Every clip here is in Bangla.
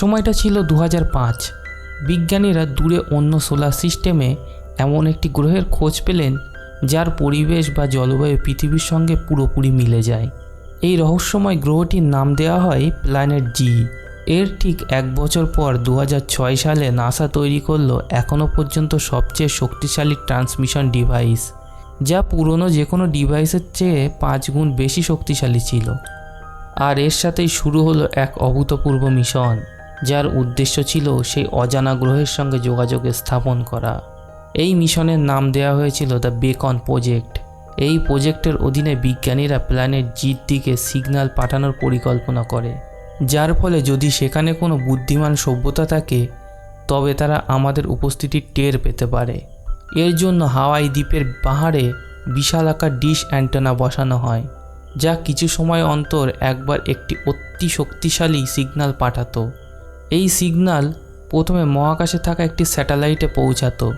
সময়টা ছিল 2005। বিজ্ঞানীরা দূরে অন্য সোলার সিস্টেমে এমন একটি গ্রহের খোঁজ পেলেন যার পরিবেশ বা জলবায়ু পৃথিবীর সঙ্গে পুরোপুরি মিলে যায়। এই রহস্যময় গ্রহটির নাম দেওয়া হয় প্ল্যানেট জি। এর ঠিক 1 বছর পর 2006 সালে নাসা তৈরি করলো এখনও পর্যন্ত সবচেয়ে শক্তিশালী ট্রান্সমিশন ডিভাইস, যা পুরনো যে কোনো ডিভাইসের চেয়ে 5 গুণ বেশি শক্তিশালী ছিল। আর এর সাথেই শুরু হলো এক অভূতপূর্ব মিশন, যার উদ্দেশ্য ছিল সেই অজানা গ্রহের সঙ্গে যোগাযোগ স্থাপন করা। এই মিশনের নাম দেওয়া হয়েছিল দ্য বেকন প্রজেক্ট। এই প্রজেক্টের অধীনে বিজ্ঞানীরা প্ল্যানেট জির দিকে সিগন্যাল পাঠানোর পরিকল্পনা করে, যার ফলে যদি সেখানে কোনো বুদ্ধিমান সভ্যতা থাকে তবে তারা আমাদের উপস্থিতি টের পেতে পারে। এর জন্য হাওয়াই দ্বীপের পাহাড়ে বিশালাকার ডিশ অ্যান্টেনা বসানো হয়, যা কিছু সময় অন্তর একবার একটি অতি শক্তিশালী সিগন্যাল পাঠাতো। এই সিগন্যাল প্রথমে মহাকাশে থাকা একটি স্যাটেলাইটে পৌঁছাতো,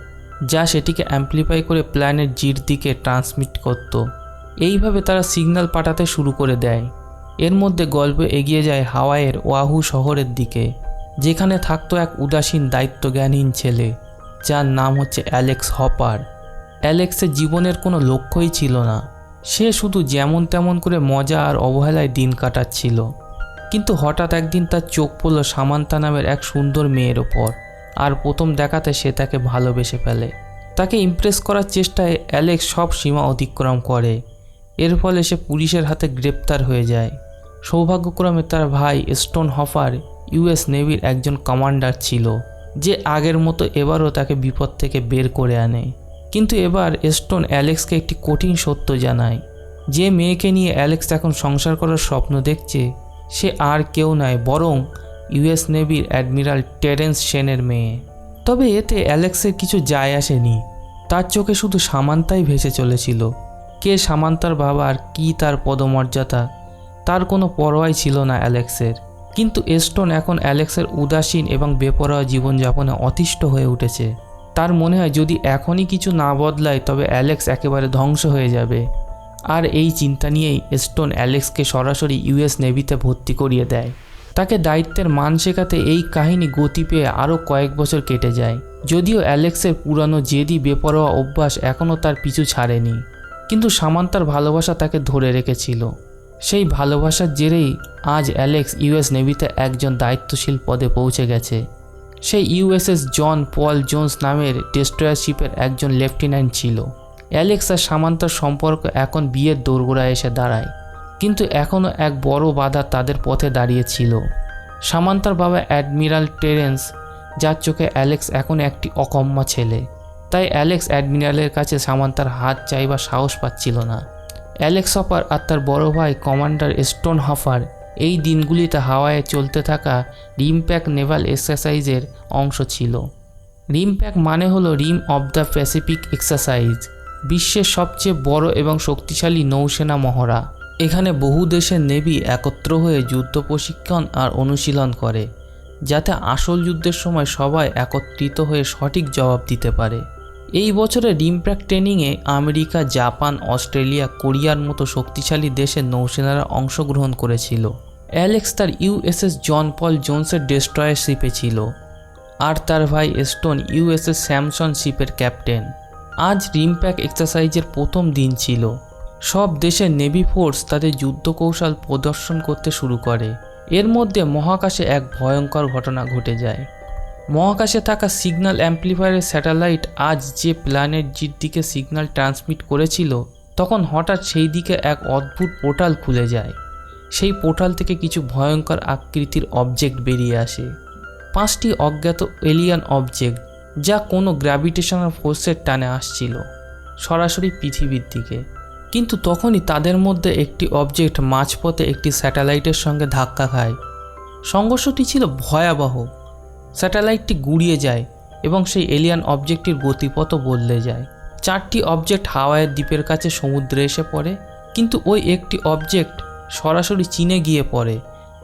যা সেটিকে অ্যাম্প্লিফাই করে প্ল্যানেট জির দিকে ট্রান্সমিট করত। এইভাবে তারা সিগন্যাল পাঠাতে শুরু করে দেয়। এর মধ্যে গল্প এগিয়ে যায় হাওয়াইয়ের ওয়াহু শহরের দিকে, যেখানে থাকতো এক উদাসীন দায়িত্বজ্ঞানহীন ছেলে, যার নাম হচ্ছে অ্যালেক্স হপার। অ্যালেক্সের জীবনের কোনো লক্ষ্যই ছিল না। সে শুধু যেমন তেমন করে মজা আর অবহেলায় দিন কাটাচ্ছিল। কিন্তু হঠাৎ একদিন তার চোখ পড়ল সামান্থা নামের এক সুন্দর মেয়ের ওপর, আর প্রথম দেখাতে সে তাকে ভালোবেসে ফেলে। তাকে ইমপ্রেস করার চেষ্টায় অ্যালেক্স সব সীমা অতিক্রম করে। এর ফলে সে পুলিশের হাতে গ্রেপ্তার হয়ে যায়। সৌভাগ্যক্রমে তার ভাই স্টোন হপার ইউএস নেভির একজন কমান্ডার ছিল, যে আগের মতো এবারও তাকে বিপদ থেকে বের করে আনে। কিন্তু এবার স্টোন অ্যালেক্সকে একটি কঠিন সত্য জানায়। যে মেয়েকে নিয়ে অ্যালেক্স এখন সংসার করার স্বপ্ন দেখছে, সে আর কেউ নয় বরং ইউএস নেভির অ্যাডমিরাল টেরেন্স সেনের মেয়ে। তবে এতে অ্যালেক্সের কিছু যায় আসেনি। তার চোখে শুধু সামান্থাই ভেসে চলেছিল। কে সামান্থার বাবা আর কী তার পদমর্যাদা, তার কোনো পরোয়াই ছিল না অ্যালেক্সের। কিন্তু স্টোন এখন অ্যালেক্সের উদাসীন এবং বেপরোয়া জীবনযাপনে অতিষ্ঠ হয়ে উঠেছে। তার মনে হয় যদি এখনই কিছু না বদলায় তবে অ্যালেক্স একেবারে ধ্বংস হয়ে যাবে। আর এই চিন্তা নিয়েই স্টোন অ্যালেক্সকে সরাসরি ইউএস নেভিতে ভর্তি করিয়ে দেয়। তাকে দায়িত্বের মান শেখাতে এই কাহিনী গতি পেয়ে আরও কয়েক বছর কেটে যায়। যদিও অ্যালেক্সের পুরানো জেদি বেপরোয়া অভ্যাস এখনও তার পিছু ছাড়েনি, কিন্তু সামান্থার ভালোবাসা তাকে ধরে রেখেছিল। সেই ভালোবাসার জেরেই আজ অ্যালেক্স ইউএস নেভিতে একজন দায়িত্বশীল পদে পৌঁছে গেছে। সেই ইউএসএস জন পল জোন্স নামের ডেস্ট্রয়ার শিপের একজন লেফটেন্যান্ট ছিল। অ্যালেক্স আর সামান্থার সম্পর্ক এখন বিয়ের দোরগোড়ায় এসে দাঁড়ায়, কিন্তু এখনও এক বড় বাধা তাদের পথে দাঁড়িয়েছিল। সামান্থার বাবা অ্যাডমিরাল টেরেন্স, যার চোখে অ্যালেক্স এখন একটি অকম্মা ছেলে। তাই অ্যালেক্স অ্যাডমিরালের কাছে সামান্থার হাত চাইবার সাহস পাচ্ছিল না। অ্যালেক্স হপার আর তার বড় ভাই কমান্ডার স্টোন হপার এই দিনগুলিতে হাওয়ায় চলতে থাকা রিমপ্যাক নেভাল এক্সারসাইজের অংশ ছিল। রিমপ্যাক মানে হলো রিম অব দ্য প্যাসিফিক এক্সারসাইজ, বিশ্বের সবচেয়ে বড় এবং শক্তিশালী নৌসেনা মহড়া। এখানে বহু দেশের নেভি একত্র হয়ে যুদ্ধ প্রশিক্ষণ আর অনুশীলন করে, যাতে আসল যুদ্ধের সময় সবাই একত্রিত হয়ে সঠিক জবাব দিতে পারে। এই বছরে রিমপ্যাক ট্রেনিংয়ে আমেরিকা, জাপান, অস্ট্রেলিয়া, কোরিয়ার মতো শক্তিশালী দেশের নৌসেনারা অংশগ্রহণ করেছিল। অ্যালেক্স তার ইউএসএস জন পল জোন্সের ডেস্ট্রয়ার শিপে ছিল, আর তার ভাই স্টোন ইউএসএস স্যামসন শিপের ক্যাপ্টেন। আজ রিমপ্যাক এক্সারসাইজের প্রথম দিন ছিল। সব দেশের নেভি ফোর্স তাদের যুদ্ধ কৌশল প্রদর্শন করতে শুরু করে। এর মধ্যে মহাকাশে এক ভয়ঙ্কর ঘটনা ঘটে যায়। মহাকাশে থাকা সিগন্যাল অ্যাম্প্লিফায়ারের স্যাটেলাইট আজ যে প্ল্যানেট জির দিকে সিগন্যাল ট্রান্সমিট করেছিল, তখন হঠাৎ সেই দিকে এক অদ্ভুত পোর্টাল খুলে যায়। সেই পোর্টাল থেকে কিছু ভয়ঙ্কর আকৃতির অবজেক্ট বেরিয়ে আসে। 5টি অজ্ঞাত এলিয়ান অবজেক্ট, যা কোনো গ্র্যাভিটেশনাল ফোর্সের টানে আসছিল সরাসরি পৃথিবীর দিকে। কিন্তু তখনই তাদের মধ্যে একটি অবজেক্ট মাঝপথে একটি স্যাটেলাইটের সঙ্গে ধাক্কা খায়। সংঘর্ষটি ছিল ভয়াবহ। স্যাটেলাইটটি গুড়িয়ে যায় এবং সেই এলিয়ান অবজেক্টটির গতিপথও বদলে যায়। 4টি অবজেক্ট হাওয়াইয়ের দ্বীপের কাছে সমুদ্রে এসে পড়ে, কিন্তু ওই একটি অবজেক্ট সরাসরি চীনে গিয়ে পড়ে,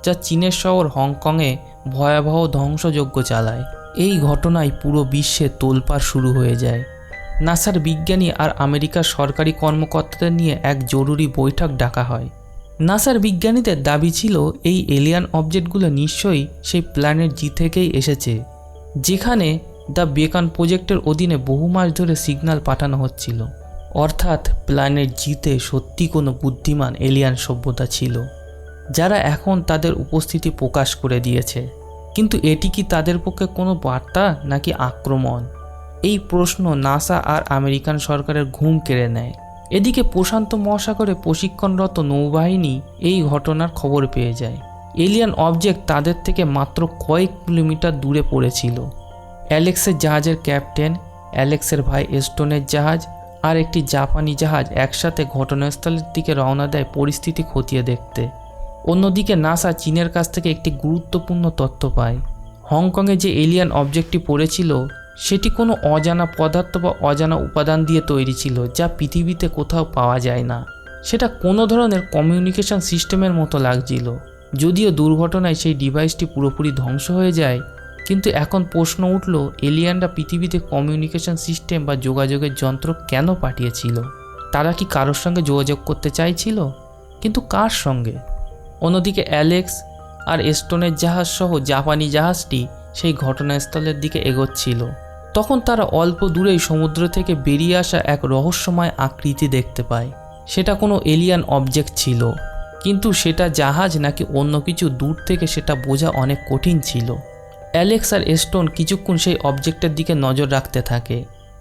যা চীনের শহর হংকংয়ে ভয়াবহ ধ্বংসযজ্ঞ চালায়। এই ঘটনায় পুরো বিশ্বে তোলপাড় শুরু হয়ে যায়। নাসার বিজ্ঞানী আর আমেরিকার সরকারি কর্মকর্তাদের নিয়ে এক জরুরি বৈঠক ডাকা হয়। নাসার বিজ্ঞানীদের দাবি ছিল এই এলিয়ান অবজেক্টগুলো নিশ্চয়ই সেই প্ল্যানেট জি থেকেই এসেছে, যেখানে দ্য বেকন প্রজেক্টের অধীনে বহু মাস ধরে সিগন্যাল পাঠানো হচ্ছিল। অর্থাৎ প্ল্যানেট জিতে সত্যি কোনো বুদ্ধিমান এলিয়ান সভ্যতা ছিল, যারা এখন তাদের উপস্থিতি প্রকাশ করে দিয়েছে। কিন্তু এটি কি তাদের পক্ষে কোনো বার্তা নাকি আক্রমণ? এই প্রশ্ন নাসা আর আমেরিকান সরকারের ঘুম কেড়ে নেয়। এদিকে প্রশান্ত মহাসাগরে প্রশিক্ষণরত নৌবাহিনী এই ঘটনার খবর পেয়ে যায়। এলিয়ান অবজেক্ট তাদের থেকে মাত্র কয়েক কিলোমিটার দূরে পড়েছিল। অ্যালেক্সের জাহাজের ক্যাপ্টেন, অ্যালেক্সের ভাই এস্টনের জাহাজ আর একটি জাপানি জাহাজ একসাথে ঘটনাস্থলের দিকে রওনা দেয় পরিস্থিতি খতিয়ে দেখতে। অন্যদিকে নাসা চীনের কাছ থেকে একটি গুরুত্বপূর্ণ তথ্য পায়। হংকংয়ে যে এলিয়ান অবজেক্টটি পড়েছিল সেটি কোনো অজানা পদার্থ বা অজানা উপাদান দিয়ে তৈরি ছিল, যা পৃথিবীতে কোথাও পাওয়া যায় না। সেটা কোনো ধরনের কমিউনিকেশন সিস্টেমের মতো লাগছিল। যদিও দুর্ঘটনায় সেই ডিভাইসটি পুরোপুরি ধ্বংস হয়ে যায়, কিন্তু এখন প্রশ্ন উঠল, এলিয়ানরা পৃথিবীতে কমিউনিকেশন সিস্টেম বা যোগাযোগের যন্ত্র কেন পাঠিয়েছিল? তারা কি কারোর সঙ্গে যোগাযোগ করতে চাইছিল? কিন্তু কার সঙ্গে? অন্যদিকে অ্যালেক্স আর এস্টনের জাহাজ সহ জাপানি জাহাজটি সেই ঘটনাস্থলের দিকে এগোচ্ছিল। তখন তারা অল্প দূরেই সমুদ্র থেকে বেরিয়ে আসা এক রহস্যময় আকৃতি দেখতে পায়। সেটা কোনো এলিয়ান অবজেক্ট ছিল, কিন্তু সেটা জাহাজ নাকি অন্য কিছু দূর থেকে সেটা বোঝা অনেক কঠিন ছিল। অ্যালেক্স আর এস্টন কিছুক্ষণ সেই অবজেক্টের দিকে নজর রাখতে থাকে,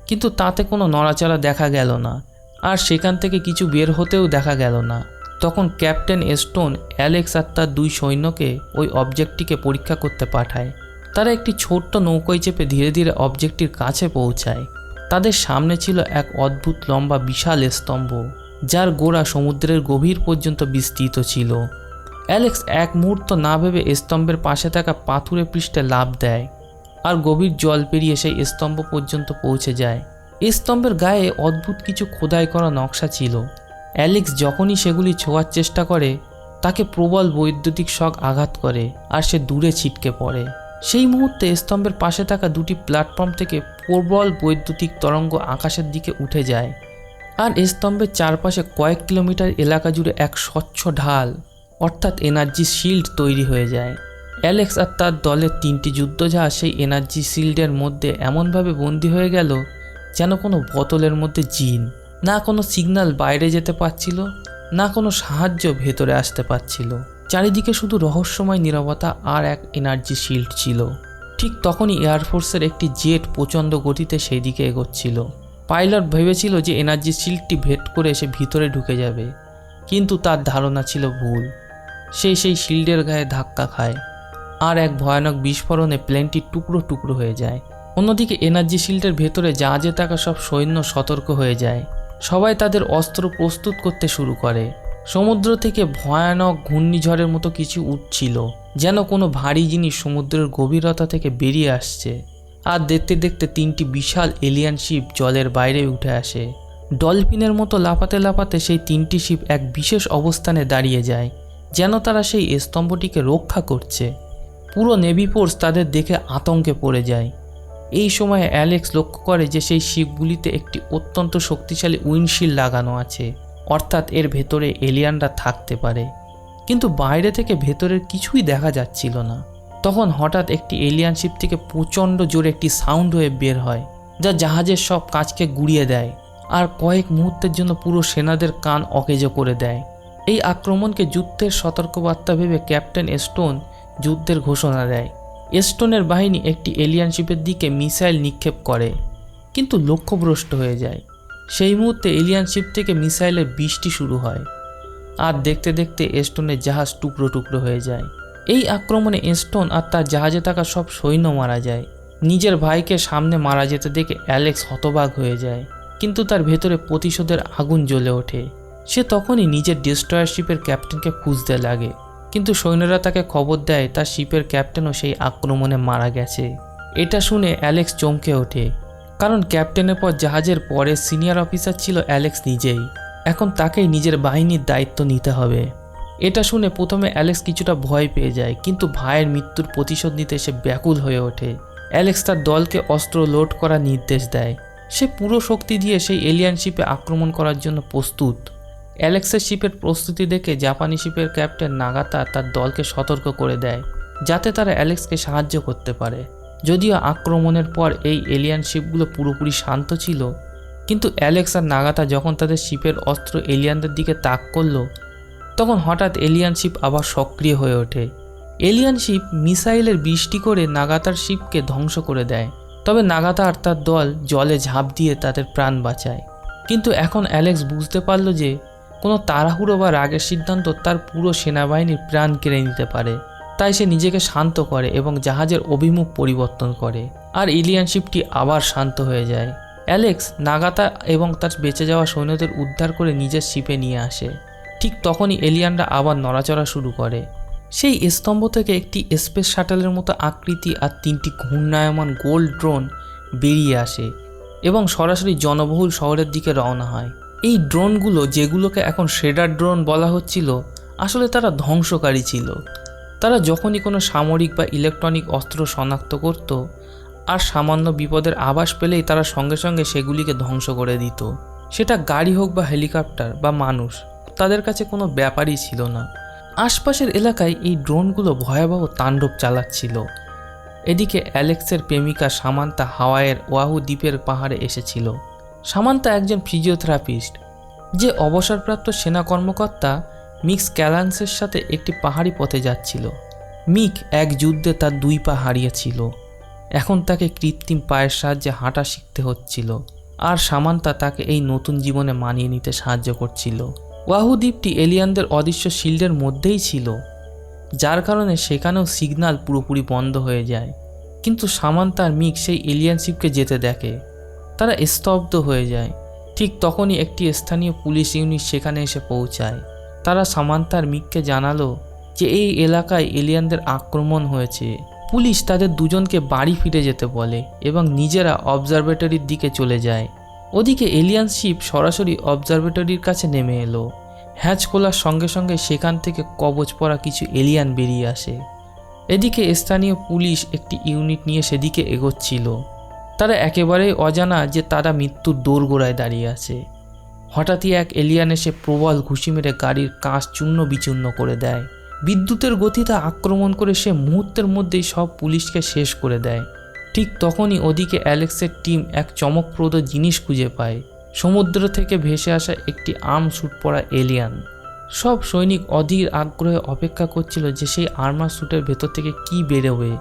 কিন্তু তাতে কোনো নড়াচড়া দেখা গেল না, আর সেখান থেকে কিছু বের হতেও দেখা গেল না। তখন ক্যাপ্টেন এস্টন অ্যালেক্স আর তার দুই সৈন্যকে ওই অবজেক্টটিকে পরীক্ষা করতে পাঠায়। তারা একটি ছোট্ট নৌকোয় চেপে ধীরে ধীরে অবজেক্টটির কাছে পৌঁছায়। তাদের সামনে ছিল এক অদ্ভুত লম্বা বিশাল স্তম্ভ, যার গোড়া সমুদ্রের গভীর পর্যন্ত বিস্তৃত ছিল। অ্যালেক্স এক মুহূর্ত না ভেবে স্তম্ভের পাশে থাকা পাথুরে পৃষ্ঠে লাফ দেয় আর গভীর জল পেরিয়ে সেই স্তম্ভ পর্যন্ত পৌঁছে যায়। স্তম্ভের গায়ে অদ্ভুত কিছু খোদাই করা নকশা ছিল। অ্যালেক্স যখনই সেগুলি ছোঁয়ার চেষ্টা করে, তাকে প্রবল বৈদ্যুতিক শক আঘাত করে আর সে দূরে ছিটকে পড়ে। সেই মুহূর্তে স্তম্ভের পাশে থাকা দুটি প্ল্যাটফর্ম থেকে প্রবল বৈদ্যুতিক তরঙ্গ আকাশের দিকে উঠে যায়, আর স্তম্ভের চারপাশে কয়েক কিলোমিটার এলাকা জুড়ে এক স্বচ্ছ ঢাল অর্থাৎ এনার্জি শিল্ড তৈরি হয়ে যায়। অ্যালেক্স আর তার দলের 3টি যুদ্ধজাহাজ সেই এনার্জি শিল্ডের মধ্যে এমনভাবে বন্দী হয়ে গেল যেন কোনো বোতলের মধ্যে জিন। না কোনো সিগন্যাল বাইরে যেতে পারছিল, না কোনো সাহায্য ভেতরে আসতে পারছিল। চারিদিকে শুধু রহস্যময় নীরবতা আর এক এনার্জি শিল্ড ছিল। ঠিক তখনই এয়ারফোর্সের একটি জেট প্রচণ্ড গতিতে সেই দিকে এগোচ্ছিল। পাইলট ভেবেছিল যে এনার্জি শিল্ডটি ভেদ করে এসে ভিতরে ঢুকে যাবে, কিন্তু তার ধারণা ছিল ভুল। সেই শিল্ডের গায়ে ধাক্কা খায়, আর এক ভয়ানক বিস্ফোরণে প্লেনটি টুকরো টুকরো হয়ে যায়। অন্যদিকে এনার্জি শিল্ডের ভেতরে জাহাজে থাকা সব সৈন্য সতর্ক হয়ে যায়। সবাই তাদের অস্ত্র প্রস্তুত করতে শুরু করে। সমুদ্র থেকে ভয়ানক ঘূর্ণিঝড়ের মতো কিছু উঠছিল, যেন কোনো ভারী জিনিস সমুদ্রের গভীরতা থেকে বেরিয়ে আসছে। আর দেখতে দেখতে 3টি বিশাল এলিয়ান শিপ জলের বাইরে উঠে আসে। ডলফিনের মতো লাফাতে লাফাতে সেই 3টি শিপ এক বিশেষ অবস্থানে দাঁড়িয়ে যায়, যেন তারা সেই স্তম্ভটিকে রক্ষা করছে। পুরো নেভি ফোর্স তাদের দেখে আতঙ্কে পড়ে যায়। এই সময়ে অ্যালেক্স লক্ষ্য করে যে সেই শিপগুলিতে একটি অত্যন্ত শক্তিশালী উইন্ডশিল্ড লাগানো আছে, অর্থাৎ এর ভেতরে এলিয়ানরা থাকতে পারে। কিন্তু বাইরে থেকে ভেতরের কিছুই দেখা যাচ্ছিল না। তখন হঠাৎ একটি এলিয়ান শিপ থেকে প্রচণ্ড জোরে একটি সাউন্ড ওয়েভ বের হয়, যা জাহাজের সব কাঁচকে গুঁড়িয়ে দেয় আর কয়েক মুহূর্তের জন্য পুরো সেনাদের কান অকেজো করে দেয়। এই আক্রমণকে যুদ্ধের সতর্কবার্তা ভেবে ক্যাপ্টেন এস্টন যুদ্ধের ঘোষণা দেয়। এস্টনের বাহিনী একটি এলিয়ান শিপের দিকে মিসাইল নিক্ষেপ করে, কিন্তু লক্ষ্যভ্রষ্ট হয়ে যায়। সেই মুহূর্তে এলিয়ান শিপ থেকে মিসাইলের বৃষ্টি শুরু হয়, আর দেখতে দেখতে এস্টনের জাহাজ টুকরো টুকরো হয়ে যায়। এই আক্রমণে এস্টন আর তার জাহাজে থাকা সব সৈন্য মারা যায়। নিজের ভাইকে সামনে মারা যেতে দেখে অ্যালেক্স হতবাক হয়ে যায়, কিন্তু তার ভেতরে প্রতিশোধের আগুন জ্বলে ওঠে। সে তখনই নিজের ডেস্ট্রয়ার শিপের ক্যাপ্টেনকে খুঁজতে লাগে, কিন্তু সৈন্যরা তাকে খবর দেয় তার শিপের ক্যাপ্টেনও সেই আক্রমণে মারা গেছে। এটা শুনে অ্যালেক্স চমকে ওঠে, কারণ ক্যাপ্টেনের পর জাহাজের পরের সিনিয়র অফিসার ছিল অ্যালেক্স নিজেই। এখন তাকেই নিজের বাহিনীর দায়িত্ব নিতে হবে। এটা শুনে প্রথমে অ্যালেক্স কিছুটা ভয় পেয়ে যায়, কিন্তু ভাইয়ের মৃত্যুর প্রতিশোধ নিতে সে ব্যাকুল হয়ে ওঠে। অ্যালেক্স তার দলকে অস্ত্র লোড করার নির্দেশ দেয়। সে পুরো শক্তি দিয়ে সেই এলিয়ান শিপে আক্রমণ করার জন্য প্রস্তুত। অ্যালেক্সের শিপের প্রস্তুতি দেখে জাপানি শিপের ক্যাপ্টেন নাগাতা তার দলকে সতর্ক করে দেয় যাতে তারা অ্যালেক্সকে সাহায্য করতে পারে। যদিও আক্রমণের পর এই এলিয়ান শিপগুলো পুরোপুরি শান্ত ছিল, কিন্তু অ্যালেক্স আর নাগাতা যখন তাদের শিপের অস্ত্র এলিয়ানদের দিকে তাক করলো, তখন হঠাৎ এলিয়ান শিপ আবার সক্রিয় হয়ে ওঠে। এলিয়ান শিপ মিসাইলের বৃষ্টি করে নাগাতার শিপকে ধ্বংস করে দেয়। তবে নাগাতা আর তার দল জলে ঝাঁপ দিয়ে তাদের প্রাণ বাঁচায়। কিন্তু এখন অ্যালেক্স বুঝতে পারল যে কোনো তাড়াহুড়ো বা রাগের সিদ্ধান্ত তার পুরো সেনাবাহিনীর প্রাণ কেড়ে নিতে পারে। তাই সে নিজেকে শান্ত করে এবং জাহাজের অভিমুখ পরিবর্তন করে, আর এলিয়ান শিপটি আবার শান্ত হয়ে যায়। অ্যালেক্স নাগাতা এবং তার বেঁচে যাওয়া সৈন্যদের উদ্ধার করে নিজের শিপে নিয়ে আসে। ঠিক তখনই এলিয়ানরা আবার নড়াচড়া শুরু করে। সেই স্তম্ভ থেকে একটি স্পেস শাটলের মতো আকৃতি আর 3টি ঘূর্ণায়মান গোল্ড ড্রোন বেরিয়ে আসে এবং সরাসরি জনবহুল শহরের দিকে রওনা হয়। এই ড্রোনগুলো, যেগুলোকে এখন শেডার ড্রোন বলা হচ্ছিল, আসলে তারা ধ্বংসকারী ছিল। তারা যখনই কোনো সামরিক বা ইলেকট্রনিক অস্ত্র শনাক্ত করত আর সামান্য বিপদের আভাস পেলেই তারা সঙ্গে সঙ্গে সেগুলিকে ধ্বংস করে দিত। সেটা গাড়ি হোক বা হেলিকপ্টার বা মানুষ, তাদের কাছে কোনো ব্যাপারই ছিল না। আশপাশের এলাকায় এই ড্রোনগুলো ভয়াবহ তাণ্ডব চালাচ্ছিল। এদিকে অ্যালেক্সের প্রেমিকা সামান্তা হাওয়াইয়ের ওয়াহু দ্বীপের পাহাড়ে এসেছিল। সামান্তা একজন ফিজিওথেরাপিস্ট, যে অবসরপ্রাপ্ত সেনা কর্মকর্তা মিক স্ক্যালান্সের সাথে একটি পাহাড়ি পথে যাচ্ছিল। মিক এক যুদ্ধে তার 2 পা হারিয়েছিল। এখন তাকে কৃত্রিম পায়ের সাহায্যে হাঁটা শিখতে হচ্ছিল, আর সামান্তা তাকে এই নতুন জীবনে মানিয়ে নিতে সাহায্য করছিল। ওয়াহু দ্বীপটি এলিয়ানদের অদৃশ্য শিল্ডের মধ্যেই ছিল, যার কারণে সেখানেও সিগন্যাল পুরোপুরি বন্ধ হয়ে যায়। কিন্তু সামান্তা আর মিক সেই এলিয়ান শিপকে যেতে দেখে। তারা স্তব্ধ হয়ে যায়। ঠিক তখনই একটি স্থানীয় পুলিশ ইউনিট সেখানে এসে পৌঁছায়। তারা সামান্তা আর মিককে জানালো যে এই এলাকায় এলিয়ানদের আক্রমণ হয়েছে। পুলিশ তাদের দুজনকে বাড়ি ফিরে যেতে বলে এবং নিজেরা অবজারভেটরির দিকে চলে যায়। ওদিকে এলিয়ান শিপ সরাসরি অবজারভেটরির কাছে নেমে এলো। হ্যাচ খোলার সঙ্গে সঙ্গে সেখান থেকে কবচ পরা কিছু এলিয়ান বেরিয়ে আসে। এদিকে স্থানীয় পুলিশ একটি ইউনিট নিয়ে সেদিকে এগোচ্ছিল। তারা একেবারেই অজানা যে তারা মৃত্যুর দোরগোড়ায় দাঁড়িয়ে আছে। হঠাৎই এক এলিয়ান এসে প্রবল ঘুষি মেরে গাড়ির কাঁচ চূর্ণ বিচূর্ণ করে দেয়। বিদ্যুতের গতিতে আক্রমণ করে সে মুহূর্তের মধ্যেই সব পুলিশকে শেষ করে দেয়। ঠিক তখনই ওদিকে অ্যালেক্সের টিম এক চমকপ্রদ জিনিস খুঁজে পায়। সমুদ্র থেকে ভেসে আসা একটি আর্ম স্যুট পরা এলিয়ান। সব সৈনিক অধীর আগ্রহে অপেক্ষা করছিল যে সেই আর্মার স্যুটের ভেতর থেকে কি বেরোবে।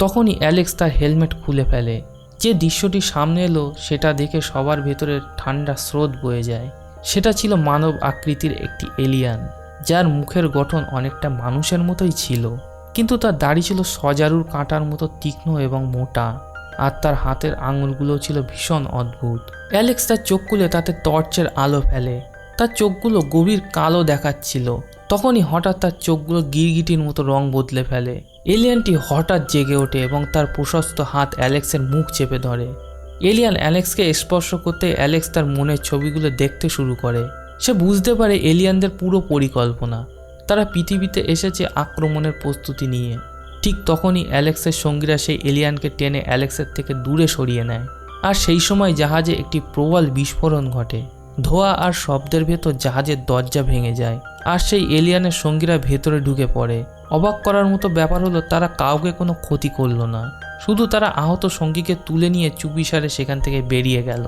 তখনই অ্যালেক্স তার হেলমেট খুলে ফেলে। যে দৃশ্যটি সামনে এলো সেটা দেখে সবার ভেতরে ঠান্ডা স্রোত বয়ে যায়। সেটা ছিল মানব আকৃতির একটি এলিয়ান, যার মুখের গঠন অনেকটা মানুষের মতোই ছিল, কিন্তু তার দাড়ি ছিল সজারুর কাঁটার মতো তীক্ষ্ণ এবং মোটা, আর তার হাতের আঙুলগুলো ছিল ভীষণ অদ্ভুত। অ্যালেক্স তার চোখ খুলে তাতে টর্চের আলো ফেলে। তার চোখগুলো গভীর কালো দেখাচ্ছিল। তখনই হঠাৎ তার চোখগুলো গিরগিটির মতো রং বদলে ফেলে। এলিয়ানটি হঠাৎ জেগে ওঠে এবং তার প্রশস্ত হাত অ্যালেক্সের মুখ চেপে ধরে। এলিয়ান অ্যালেক্সকে স্পর্শ করতে অ্যালেক্স তার মনের ছবিগুলো দেখতে শুরু করে। সে বুঝতে পারে এলিয়ানদের পুরো পরিকল্পনা। তারা পৃথিবীতে এসেছে আক্রমণের প্রস্তুতি নিয়ে। ঠিক তখনই অ্যালেক্সের সঙ্গীরা সেই এলিয়ানকে টেনে অ্যালেক্সের থেকে দূরে সরিয়ে নেয়। আর সেই সময় জাহাজে একটি প্রবল বিস্ফোরণ ঘটে। ধোঁয়া আর শব্দের ভেতর জাহাজের দরজা ভেঙে যায়, আর সেই এলিয়ানের সঙ্গীরা ভেতরে ঢুকে পড়ে। অবাক করার মতো ব্যাপার হলো তারা কাউকে কোনো ক্ষতি করলো না, শুধু তারা আহত সঙ্গীকে তুলে নিয়ে চুপিসারে সেখান থেকে বেরিয়ে গেল,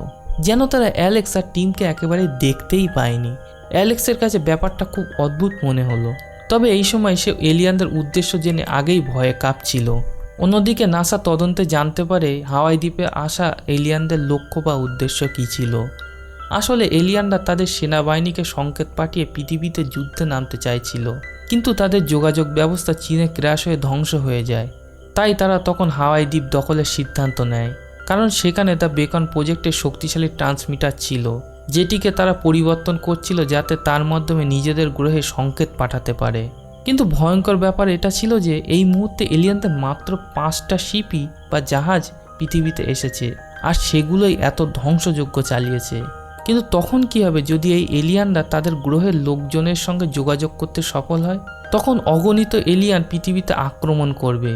যেন তারা অ্যালেক্স আর টিমকে একেবারে দেখতেই পায়নি। অ্যালেক্সের কাছে ব্যাপারটা খুব অদ্ভুত মনে হলো, তবে এই সময় সে এলিয়ানদের উদ্দেশ্য জেনে আগেই ভয়ে কাঁপছিল। অন্যদিকে নাসা তদন্তে জানতে পারে হাওয়াই দ্বীপে আসা এলিয়ানদের লক্ষ্য বা উদ্দেশ্য কী ছিল। আসলে এলিয়ানরা তাদের সেনাবাহিনীকে সংকেত পাঠিয়ে পৃথিবীতে যুদ্ধে নামতে চাইছিল, কিন্তু তাদের যোগাযোগ ব্যবস্থা চীনে ক্র্যাশ হয়ে ধ্বংস হয়ে যায়। তাই তারা তখন হাওয়াই দ্বীপ দখলের সিদ্ধান্ত নেয়, কারণ সেখানে দ্য বেকন প্রজেক্টের শক্তিশালী ট্রান্সমিটার ছিল, যেটিকে তারা পরিবর্তন করছিল যাতে তার মাধ্যমে নিজেদের গ্রহে সংকেত পাঠাতে পারে। কিন্তু ভয়ঙ্কর ব্যাপার এটা ছিল যে এই মুহূর্তে এলিয়ানদের মাত্র 5টা শিপই বা জাহাজ পৃথিবীতে এসেছে, আর সেগুলোই এত ধ্বংসযজ্ঞ চালিয়েছে। কিন্তু তখন কি হবে যদি এই এলিয়ানরা তাদের গ্রহের লোকজনের সঙ্গে যোগাযোগ করতে সফল হয়? তখন অগণিত এলিয়ান পৃথিবীতে আক্রমণ করবে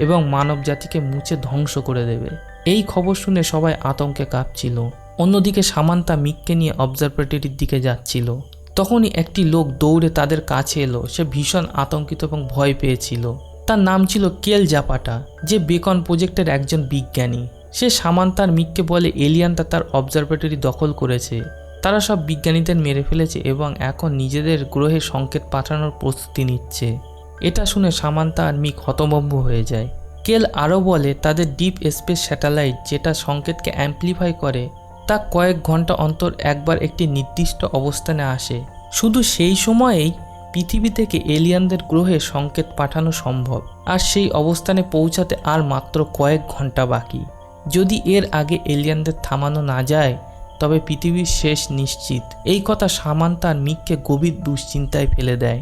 এবং মানব জাতিকে মুছে ধ্বংস করে দেবে। এই খবর শুনে সবাই আতঙ্কে কাঁপছিল। অন্যদিকে সামান্তা মিককে নিয়ে অবজারভেটরির দিকে যাচ্ছিল। তখনই একটি লোক দৌড়ে তাদের কাছে এলো। সে ভীষণ আতঙ্কিত এবং ভয় পেয়েছিল। তার নাম ছিল কেল জাপাটা, যে বেকন প্রজেক্টের একজন বিজ্ঞানী। সে সামান্থা আর মিককে বলে এলিয়ানরা তার অবজারভেটরি দখল করেছে, তারা সব বিজ্ঞানীদের মেরে ফেলেছে এবং এখন নিজেদের গ্রহে সংকেত পাঠানোর প্রস্তুতি নিচ্ছে। এটা শুনে সামান্থা আর মিক হতভম্ব হয়ে যায়। কেল আরও বলে তাদের ডিপ স্পেস স্যাটেলাইট, যেটা সংকেতকে অ্যাম্প্লিফাই করে, তা কয়েক ঘন্টা অন্তর একবার একটি নির্দিষ্ট অবস্থানে আসে। শুধু সেই সময়েই পৃথিবী থেকে এলিয়ানদের গ্রহে সংকেত পাঠানো সম্ভব, আর সেই অবস্থানে পৌঁছাতে আর মাত্র কয়েক ঘন্টা বাকি। যদি এর আগে এলিয়ানদের থামানো না যায় তবে পৃথিবীর শেষ নিশ্চিত। এই কথা সামান্থা আর মিককে গভীর দুশ্চিন্তায় ফেলে দেয়।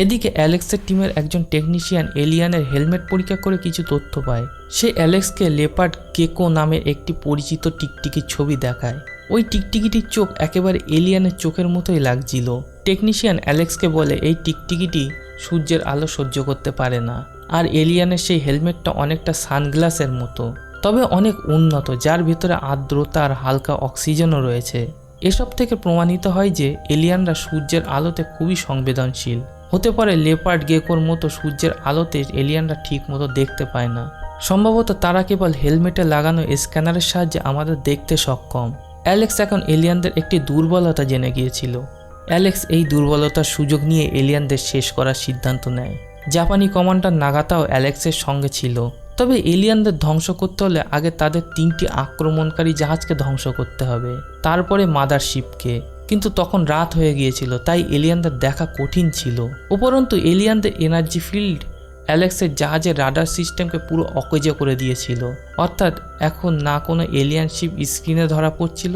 এদিকে অ্যালেক্সের টিমের একজন টেকনিশিয়ান এলিয়ানের হেলমেট পরীক্ষা করে কিছু তথ্য পায়। সে অ্যালেক্সকে লেপার্ড গেকো নামের একটি পরিচিত টিকটিকির ছবি দেখায়। ওই টিকটিকিটির চোখ একেবারে এলিয়ানের চোখের মতোই লাগছিল। টেকনিশিয়ান অ্যালেক্সকে বলে এই টিকটিকিটি সূর্যের আলো সহ্য করতে পারে না, আর এলিয়ানের সেই হেলমেটটা অনেকটা সানগ্লাসের মতো, তবে অনেক উন্নত, যার ভিতরে আর্দ্রতা আর হালকা অক্সিজেনও রয়েছে। এসব থেকে প্রমাণিত হয় যে এলিয়ানরা সূর্যের আলোতে খুবই সংবেদনশীল। হতে পারে লেপার্ড গেকোর মতো সূর্যের আলোতে এলিয়ানরা ঠিক মতো দেখতে পায় না। সম্ভবত তারা কেবল হেলমেটে লাগানো স্ক্যানারের সাহায্যে আমাদের দেখতে সক্ষম। অ্যালেক্স এখন এলিয়ানদের একটি দুর্বলতা জেনে গিয়েছিল। অ্যালেক্স এই দুর্বলতার সুযোগ নিয়ে এলিয়ানদের শেষ করার সিদ্ধান্ত নেয়। জাপানি কমান্ডার নাগাতাও অ্যালেক্সের সঙ্গে ছিল। তবে এলিয়ানদের ধ্বংস করতে হলে আগে তাদের 3টি আক্রমণকারী জাহাজকে ধ্বংস করতে হবে, তারপরে মাদারশিপকে। কিন্তু তখন রাত হয়ে গিয়েছিল, তাই এলিয়ানদের দেখা কঠিন ছিল। উপরন্তু এলিয়ানদের এনার্জি ফিল্ড অ্যালেক্সের জাহাজের রাডার সিস্টেমকে পুরো অকেজ করে দিয়েছিল। অর্থাৎ এখন না কোনো এলিয়ান শিপ স্ক্রিনে ধরা পড়ছিল,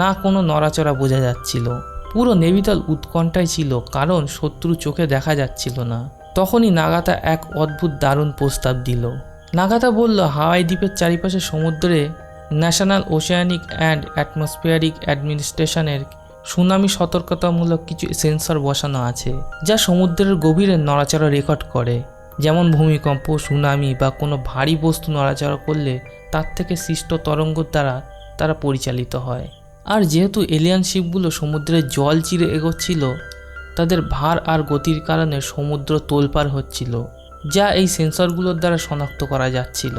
না কোনো নড়াচড়া বোঝা যাচ্ছিল। পুরো নেভিতল উৎকণ্ঠায় ছিল, কারণ শত্রু চোখে দেখা যাচ্ছিল না। তখনই নাগাতা এক অদ্ভুত দারুণ প্রস্তাব দিল। নাগাতা বলল হাওয়াই দ্বীপের চারিপাশে সমুদ্রে ন্যাশনাল ওশেনিক অ্যান্ড অ্যাটমসফিয়ারিক অ্যাডমিনিস্ট্রেশনের সুনামি সতর্কতামূলক কিছু সেন্সর বসানো আছে, যা সমুদ্রের গভীরে নড়াচড়া রেকর্ড করে। যেমন ভূমিকম্প, সুনামি বা কোনো ভারী বস্তু নড়াচড়া করলে তার থেকে সৃষ্ট তরঙ্গ দ্বারা তারা পরিচালিত হয়। আর যেহেতু এলিয়ান শিপগুলো সমুদ্রের জল চিরে এগোচ্ছিল, তাদের ভার আর গতির কারণে সমুদ্র তোলপাড় হচ্ছিল, যা এই সেন্সরগুলোর দ্বারা শনাক্ত করা যাচ্ছিল।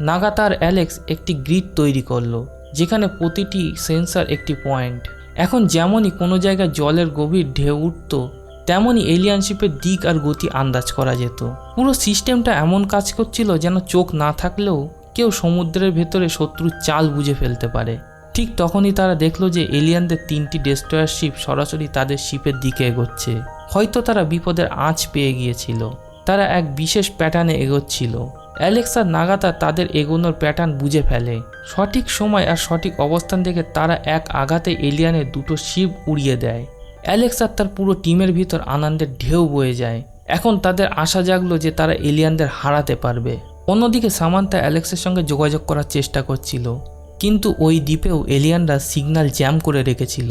নাগাতা আর অ্যালেক্স একটি গ্রিড তৈরি করলো, যেখানে প্রতিটি সেন্সর একটি পয়েন্ট। এখন যেমনই কোনো জায়গায় জলের গভীর ঢেউ উঠত, তেমনই এলিয়ান শিপের দিক আর গতি আন্দাজ করা যেত। পুরো সিস্টেমটা এমন কাজ করছিল যেন চোখ না থাকলেও কেউ সমুদ্রের ভেতরে শত্রুর চাল বুঝে ফেলতে পারে। ঠিক তখনই তারা দেখলো যে এলিয়ানদের 3টি ডেস্ট্রয়ার শিপ সরাসরি তাদের শিপের দিকে এগোচ্ছে। হয়তো তারা বিপদের আঁচ পেয়ে গিয়েছিল। তারা এক বিশেষ প্যাটার্নে এগোচ্ছিল। অ্যালেক্স আর নাগাতা তাদের এগোনোর প্যাটার্ন বুঝে ফেলে। সঠিক সময় আর সঠিক অবস্থান দেখে তারা এক আঘাতে এলিয়ানের 2টো শিপ উড়িয়ে দেয়। অ্যালেক্স আর তার পুরো টিমের ভিতর আনন্দের ঢেউ বয়ে যায়। এখন তাদের আশা জাগলো যে তারা এলিয়ানদের হারাতে পারবে। অন্যদিকে সামান্থা অ্যালেক্সের সঙ্গে যোগাযোগ করার চেষ্টা করছিল, কিন্তু ওই দ্বীপেও এলিয়ানরা সিগন্যাল জ্যাম করে রেখেছিল,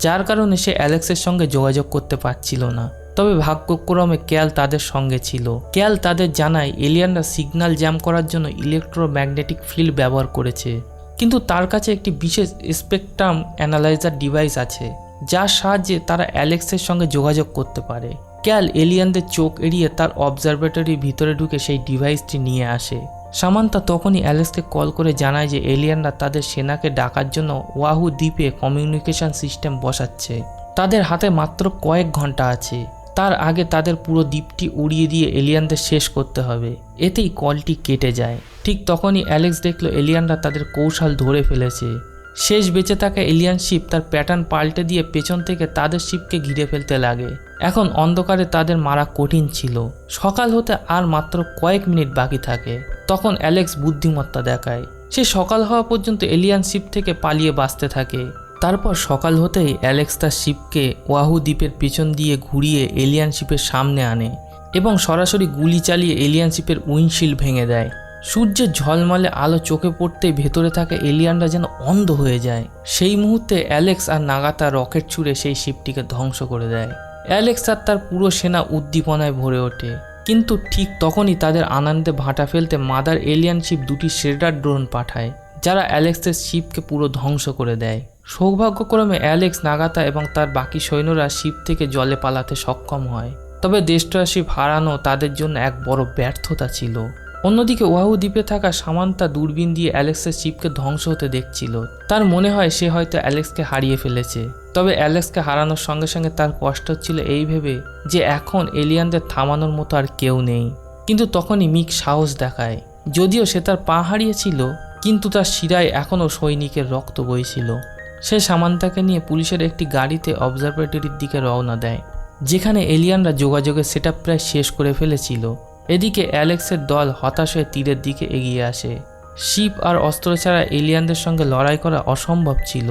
যার কারণে সে অ্যালেক্সের সঙ্গে যোগাযোগ করতে পারছিল না। তবে ভাগ্যক্রমে ক্যাল তাদের সঙ্গে ছিল। ক্যাল তাদের জানায় এলিয়ানরা সিগন্যাল জ্যাম করার জন্য ইলেকট্রোম্যাগনেটিক ফিল্ড ব্যবহার করেছে, কিন্তু তার কাছে একটি বিশেষ স্পেকট্রাম অ্যানালাইজার ডিভাইস আছে, যার সাহায্যে তারা অ্যালেক্সের সঙ্গে যোগাযোগ করতে পারে। ক্যাল এলিয়ানদের চোখ এড়িয়ে তার অবজারভেটরির ভিতরে ঢুকে সেই ডিভাইসটি নিয়ে আসে। সামান্থা তখনই অ্যালেক্সকে কল করে জানায় যে এলিয়ানরা তাদের সেনাকে ডাকার জন্য ওয়াহু দ্বীপে কমিউনিকেশন সিস্টেম বসাচ্ছে। তাদের হাতে মাত্র কয়েক ঘন্টা আছে, তার আগে তাদের পুরো দ্বীপটি উড়িয়ে দিয়ে এলিয়ানদের শেষ করতে হবে। এতেই কলটি কেটে যায়। ঠিক তখনই অ্যালেক্স দেখলো এলিয়ানরা তাদের কৌশল ধরে ফেলেছে। শেষ বেঁচে থাকা এলিয়ান শিপ তার প্যাটার্ন পাল্টে দিয়ে পেছন থেকে তাদের শিপকে ঘিরে ফেলতে লাগে। এখন অন্ধকারে তাদের মারা কঠিন ছিল। সকাল হতে আর মাত্র কয়েক মিনিট বাকি থাকে। তখন অ্যালেক্স বুদ্ধিমত্তা দেখায়। সে সকাল হওয়া পর্যন্ত এলিয়ান শিপ থেকে পালিয়ে বাঁচতে থাকে। তারপর সকাল হতেই অ্যালেক্স তার শিপকে ওয়াহু দ্বীপের পেছন দিয়ে ঘুরিয়ে এলিয়ান শিপের সামনে আনে এবং সরাসরি গুলি চালিয়ে এলিয়ান শিপের উইন্ডশিল্ড ভেঙে দেয়। সূর্যের ঝলমলে আলো চোখে পড়তেই ভেতরে থাকা এলিয়ানরা যেন অন্ধ হয়ে যায়। সেই মুহূর্তে অ্যালেক্স আর নাগাতা রকেট ছুঁড়ে সেই শিপটিকে ধ্বংস করে দেয়। অ্যালেক্স আর তার পুরো সেনা উদ্দীপনায় ভরে ওঠে, কিন্তু ঠিক তখনই তাদের আনন্দে ভাটা ফেলতে মাদার এলিয়ান শিপ 2টি শ্রেডার ড্রোন পাঠায়, যারা অ্যালেক্সের শিপকে পুরো ধ্বংস করে দেয়। সৌভাগ্যক্রমে অ্যালেক্স, নাগাতা এবং তার বাকি সৈন্যরা শিপ থেকে জলে পালাতে সক্ষম হয়। তবে ডেস্ট্রয়ার শিপ হারানো তাদের জন্য এক বড় ব্যর্থতা ছিল। অন্যদিকে ওয়াহু দ্বীপে থাকা সামান্তা দূরবীন দিয়ে অ্যালেক্সের শিপকে ধ্বংস হতে দেখছিল। তার মনে হয় সে হয়তো অ্যালেক্সকে হারিয়ে ফেলেছে। তবে অ্যালেক্সকে হারানোর সঙ্গে সঙ্গে তার কষ্ট হচ্ছিল এই ভেবে যে এখন এলিয়ানদের থামানোর মতো আর কেউ নেই। কিন্তু তখনই মিক সাহস দেখায়। যদিও সে তার পা হারিয়েছিল, কিন্তু তার শিরায় এখনও সৈনিকের রক্ত বইছিল। সে সামান্তাকে নিয়ে পুলিশের একটি গাড়িতে অবজারভেটরির দিকে রওনা দেয়, যেখানে এলিয়ানরা যোগাযোগের সেটআপ প্রায় শেষ করে ফেলেছিল। এদিকে অ্যালেক্সের দল হতাশ হয়ে তীরের দিকে এগিয়ে আসে। শিপ আর অস্ত্র ছাড়া এলিয়ানদের সঙ্গে লড়াই করা অসম্ভব ছিল।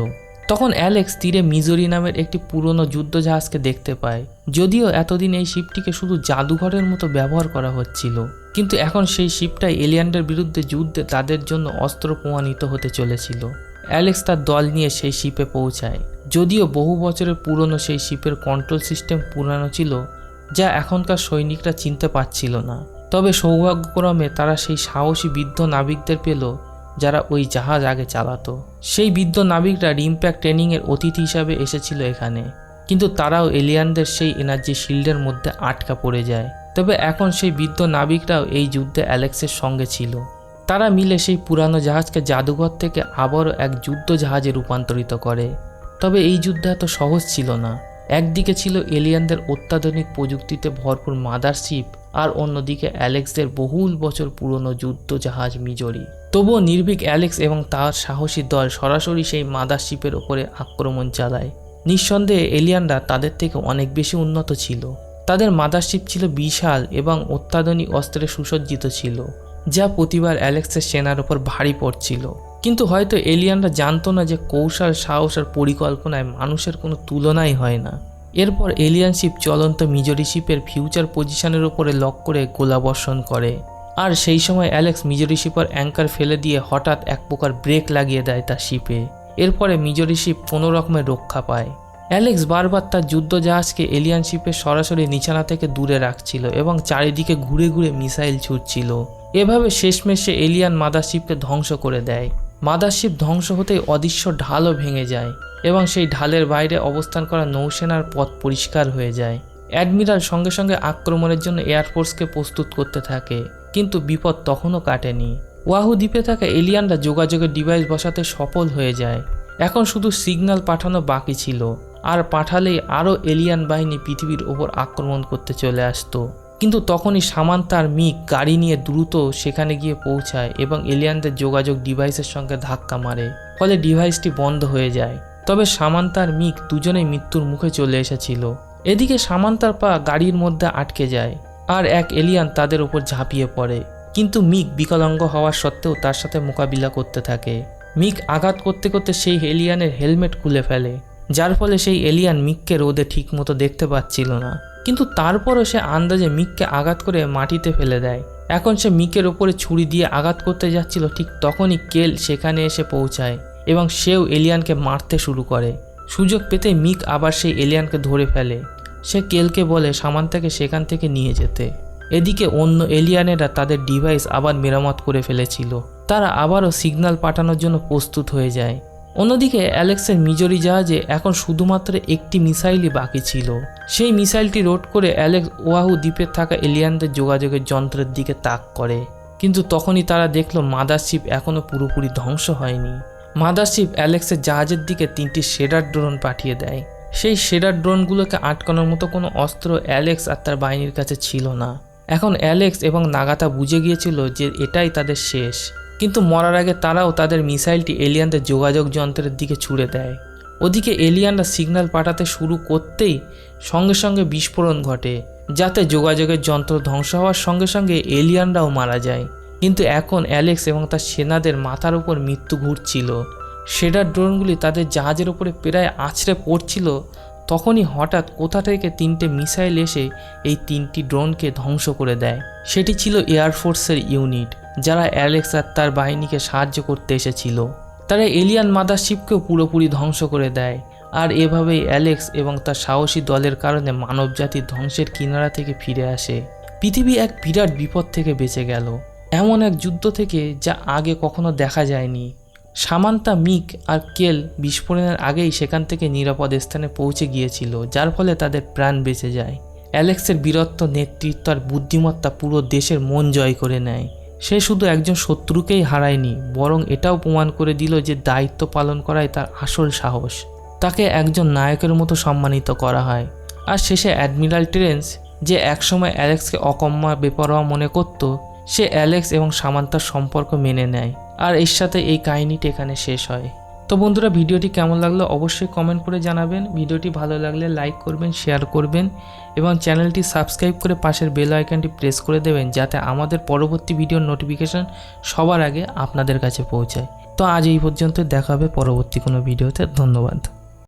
তখন অ্যালেক্স তীরে মিজোরি নামের একটি পুরনো যুদ্ধজাহাজকে দেখতে পায়। যদিও এতদিন এই শিপটিকে শুধু জাদুঘরের মতো ব্যবহার করা হচ্ছিল, কিন্তু এখন সেই শিপটাই এলিয়ানদের বিরুদ্ধে যুদ্ধে তাদের জন্য অস্ত্র প্রমাণিত হতে চলেছিল। অ্যালেক্স তার দল নিয়ে সেই শিপে পৌঁছায়। যদিও বহু বছরের পুরনো সেই শিপের কন্ট্রোল সিস্টেম পুরানো ছিল, যা এখনকার সৈনিকরা চিনতে পারছিল না। তবে সৌভাগ্যক্রমে তারা সেই সাহসী বৃদ্ধ নাবিকদের পেল যারা ওই জাহাজ আগে চালাতো। সেই বৃদ্ধ নাবিকরা রিমপ্যাক ট্রেনিংয়ের অতিথি হিসাবে এসেছিল এখানে, কিন্তু তারাও এলিয়ানদের সেই এনার্জি শিল্ডের মধ্যে আটকা পড়ে যায়। তবে এখন সেই বৃদ্ধ নাবিকরাও এই যুদ্ধে অ্যালেক্সের সঙ্গে ছিল। তারা মিলে সেই পুরানো জাহাজকে জাদুঘর থেকে আবারও এক যুদ্ধ জাহাজে রূপান্তরিত করে। তবে এই যুদ্ধ এত সহজ ছিল না। একদিকে ছিল এলিয়ানদের অত্যাধুনিক প্রযুক্তিতে ভরপুর মাদারশিপ, আর অন্যদিকে অ্যালেক্সদের বহুল বছর পুরনো যুদ্ধ জাহাজ মিজোরি। তবুও নির্ভীক অ্যালেক্স এবং তার সাহসী দল সরাসরি সেই মাদারশিপের ওপরে আক্রমণ চালায়। নিঃসন্দেহে এলিয়ানরা তাদের থেকে অনেক বেশি উন্নত ছিল। তাদের মাদারশিপ ছিল বিশাল এবং অত্যাধুনিক অস্ত্রে সুসজ্জিত ছিল, যা প্রতিবার অ্যালেক্সের সেনার ওপর ভারী পড়ছিল। কিন্তু হয়তো এলিয়ানরা জানতো না যে কৌশল, সাহস আর পরিকল্পনায় মানুষের কোনো তুলনাই হয় না। এরপর এলিয়ান শিপ চলন্ত মিজোরি শিপের ফিউচার পজিশনের উপরে লক করে গোলাবর্ষণ করে। আর সেই সময় অ্যালেক্স মিজোরি শিপের অ্যাঙ্কার ফেলে দিয়ে হঠাৎ এক প্রকার ব্রেক লাগিয়ে দেয় তার শিপে। এরপরে মিজোরি শিপ কোনো রকমের রক্ষা পায়। অ্যালেক্স বারবার তার যুদ্ধ জাহাজকে এলিয়ান শিপের সরাসরি নিশানা থেকে দূরে রাখছিল এবং চারিদিকে ঘুরে ঘুরে মিসাইল ছুটছিল। এভাবে শেষমেশ সে এলিয়ান মাদারশিপকে ধ্বংস করে দেয়। মাদারশিপ ধ্বংস হতেই অদৃশ্য ঢালও ভেঙে যায় এবং সেই ঢালের বাইরে অবস্থান করা নৌসেনার পথ পরিষ্কার হয়ে যায়। অ্যাডমিরাল সঙ্গে সঙ্গে আক্রমণের জন্য এয়ারফোর্সকে প্রস্তুত করতে থাকে, কিন্তু বিপদ তখনও কাটেনি। ওয়াহু দ্বীপে থাকা এলিয়ানরা যোগাযোগের ডিভাইস বসাতে সফল হয়ে যায়। এখন শুধু সিগন্যাল পাঠানো বাকি ছিল, আর পাঠালেই আরও এলিয়ান বাহিনী পৃথিবীর ওপর আক্রমণ করতে চলে আসতো। কিন্তু তখনই সামান্তা আর মিক গাড়ি নিয়ে দ্রুত সেখানে গিয়ে পৌঁছায় এবং এলিয়ানদের যোগাযোগ ডিভাইসের সঙ্গে ধাক্কা মারে, ফলে ডিভাইসটি বন্ধ হয়ে যায়। তবে সামান্তা আর মিক দুজনেই মৃত্যুর মুখে চলে এসেছিল। এদিকে সামান্তার পা গাড়ির মধ্যে আটকে যায়, আর এক এলিয়ান তাদের উপর ঝাঁপিয়ে পড়ে। কিন্তু মিক বিকলাঙ্গ হওয়ার সত্ত্বেও তার সাথে মোকাবিলা করতে থাকে। মিক আঘাত করতে করতে সেই এলিয়ানের হেলমেট খুলে ফেলে, যার ফলে সেই এলিয়ান মিককে রোদে ঠিকমতো দেখতে পাচ্ছিল না। কিন্তু তারপরও সে আন্দাজে মিককে আঘাত করে মাটিতে ফেলে দেয়। এখন সে মিকের ওপরে ছুরি দিয়ে আঘাত করতে যাচ্ছিল, ঠিক তখনই কেল সেখানে এসে পৌঁছায় এবং সেও এলিয়ানকে মারতে শুরু করে। সুযোগ পেতে মিক আবার সেই এলিয়ানকে ধরে ফেলে। সে কেলকে বলে সামান্তাকে সেখান থেকে নিয়ে যেতে। এদিকে অন্য এলিয়ানেরা তাদের ডিভাইস আবার মেরামত করে ফেলেছিল। তারা আবারও সিগন্যাল পাঠানোর জন্য প্রস্তুত হয়ে যায়। অন্যদিকে অ্যালেক্সের মিজোরি জাহাজে এখন শুধুমাত্র একটি মিসাইলই বাকি ছিল। সেই মিসাইলটি রোড করে অ্যালেক্স ওয়াহু দ্বীপে থাকা এলিয়ানদের যোগাযোগের যন্ত্রের দিকে তাক করে। কিন্তু তখনই তারা দেখল মাদারশিপ এখনও পুরোপুরি ধ্বংস হয়নি। মাদারশিপ অ্যালেক্সের জাহাজের দিকে 3টি শেডার ড্রোন পাঠিয়ে দেয়। সেই শেডার ড্রোনগুলোকে আটকানোর মতো কোনো অস্ত্র অ্যালেক্স আর তার বাহিনীর কাছে ছিল না। এখন অ্যালেক্স এবং নাগাতা বুঝে গিয়েছিল যে এটাই তাদের শেষ। কিন্তু মরার আগে তারাও তাদের মিসাইলটি এলিয়ানদের যোগাযোগ যন্ত্রের দিকে ছুড়ে দেয়। ওদিকে এলিয়ানরা সিগন্যাল পাঠাতে শুরু করতেই সঙ্গে সঙ্গে বিস্ফোরণ ঘটে, যাতে যোগাযোগের যন্ত্র ধ্বংস হওয়ার সঙ্গে সঙ্গে এলিয়ানরাও মারা যায়। কিন্তু এখন অ্যালেক্স এবং তার সেনাদের মাথার উপর মৃত্যু ঘুরছিল। শেডার ড্রোনগুলি তাদের জাহাজের উপরে প্রায় আছড়ে পড়ছিল। তখনই হঠাৎ কোথা থেকে 3টে মিসাইল এসে এই 3টি ড্রোনকে ধ্বংস করে দেয়। সেটি ছিল এয়ারফোর্সের ইউনিট, যারা অ্যালেক্স আর তার বাহিনীকে সাহায্য করতে এসেছিল। তারা এলিয়ান মাদারশিপকেও পুরোপুরি ধ্বংস করে দেয়। আর এভাবেই অ্যালেক্স এবং তার সাহসী দলের কারণে মানবজাতি ধ্বংসের কিনারা থেকে ফিরে আসে। পৃথিবী এক বিরাট বিপদ থেকে বেঁচে গেল, এমন এক যুদ্ধ থেকে যা আগে কখনো দেখা যায়নি। সামান্থা, মিক আর কেল বিস্ফোরণের আগেই সেখান থেকে নিরাপদ স্থানে পৌঁছে গিয়েছিল, যার ফলে তাদের প্রাণ বেঁচে যায়। অ্যালেক্সের বীরত্ব, নেতৃত্ব আর বুদ্ধিমত্তা পুরো দেশের মন জয় করে নেয়। সে শুধু একজন শত্রুকেই হারায়নি, বরং এটাও প্রমাণ করে দিল যে দায়িত্ব পালন করাই তার আসল সাহস। তাকে একজন নায়কের মতো সম্মানিত করা হয়। আর শেষে অ্যাডমিরাল টেরেন্স, যে একসময় অ্যালেক্সকে অকম্মা বেপরোয়া মনে করত, সে অ্যালেক্স এবং সামান্থার সম্পর্ক মেনে নেয়। আর এর সাথে এই কাহিনীটি এখানে শেষ হয়। তো বন্ধুরা, ভিডিওটি কেমন লাগলো অবশ্যই কমেন্ট করে জানাবেন। ভিডিওটি ভালো লাগলে লাইক করবেন, শেয়ার করবেন এবং চ্যানেলটি সাবস্ক্রাইব করে পাশের বেল আইকনটি প্রেস করে দেবেন, যাতে আমাদের পরবর্তী ভিডিওর নোটিফিকেশন সবার আগে আপনাদের কাছে পৌঁছায়। তো আজ এই পর্যন্ত, দেখা হবে পরবর্তী কোনো ভিডিওতে। ধন্যবাদ।